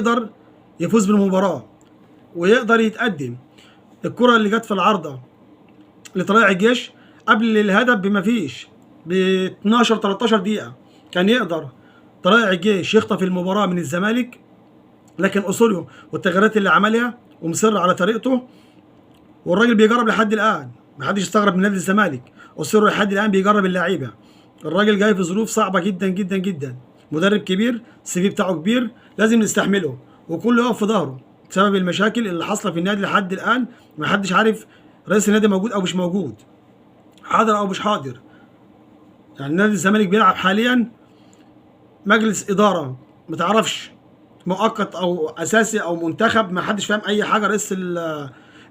يقدر يفوز بالمباراه ويقدر يتقدم. الكره اللي جت في العارضه لطلائع الجيش قبل الهدف بما فيش ب 12 13 دقيقه كان يقدر طلائع الجيش يخطف المباراه من الزمالك، لكن اصوله والتغييرات اللي عملها ومصر على طريقته، والراجل بيجرب لحد الان. محدش يستغرب من نادي الزمالك، اصر لحد الان بيجرب اللعيبه. الراجل جاي في ظروف صعبه جدا جدا جدا، مدرب كبير، السي في بتاعه كبير، لازم نستحمله وكله يقف في ظهره بسبب المشاكل اللي حاصله في النادي لحد الان. محدش عارف رئيس النادي موجود او مش موجود، حاضر او مش حاضر. يعني نادي الزمالك بيلعب حاليا مجلس اداره ما تعرفش مؤقت او اساسي او منتخب، ما حدش فاهم اي حاجه. رئيس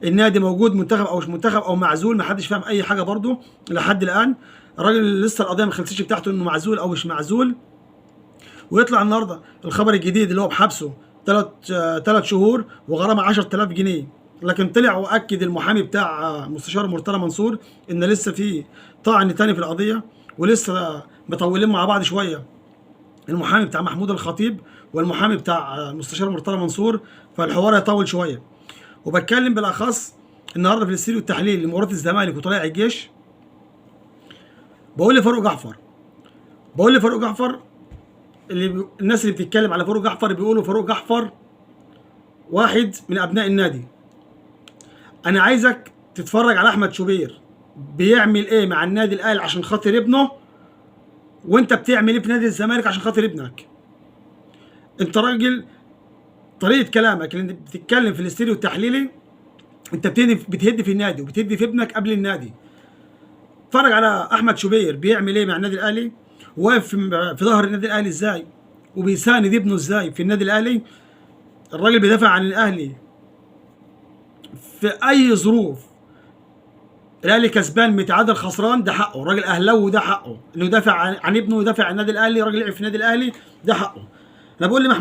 النادي موجود منتخب او مش منتخب او معزول، ما حدش فاهم اي حاجه برضه لحد الان. الراجل لسه القضيه ما خلصتش بتاعته انه معزول او مش معزول. ويطلع النهارده الخبر الجديد اللي هو بحبسه 3 شهور وغرامه 10000 جنيه. لكن طلع واكد المحامي بتاع مستشار مرتضى منصور ان لسه في طعن تاني في القضيه، ولسه مطولين مع بعض شويه، المحامي بتاع محمود الخطيب والمحامي بتاع مستشار مرتضى منصور، فالحوار هيطول شويه. وبتكلم بالاخص النهارده في الاستديو التحليل لمباراه الزمالك وطلائع الجيش، بقول لفاروق جعفر الناس اللي بتتكلم على فاروق جعفر بيقولوا فاروق جعفر واحد من ابناء النادي. انا عايزك تتفرج على احمد شوبير بيعمل ايه مع النادي الاهلي عشان خاطر ابنه، وانت بتعمل ايه في نادي الزمالك عشان خاطر ابنك. انت راجل طريقه كلامك اللي انت بتتكلم في الاستديو التحليلي انت بتهد في النادي وبتهد في ابنك قبل النادي. اتفرج على احمد شوبير بيعمل ايه مع النادي الاهلي، واقف في ظهر النادي الاهلي ازاي، وبيساند ابنه ازاي في النادي الاهلي. الراجل بيدافع عن الاهلي في اي ظروف. الاهلي كسبان متعادل خسران ده حقه، الراجل اهلاوي وده حقه انه يدافع عن ابنه ويدافع عن النادي الاهلي. راجل لعب في النادي الاهلي ده حقه. انا بقول لمحمود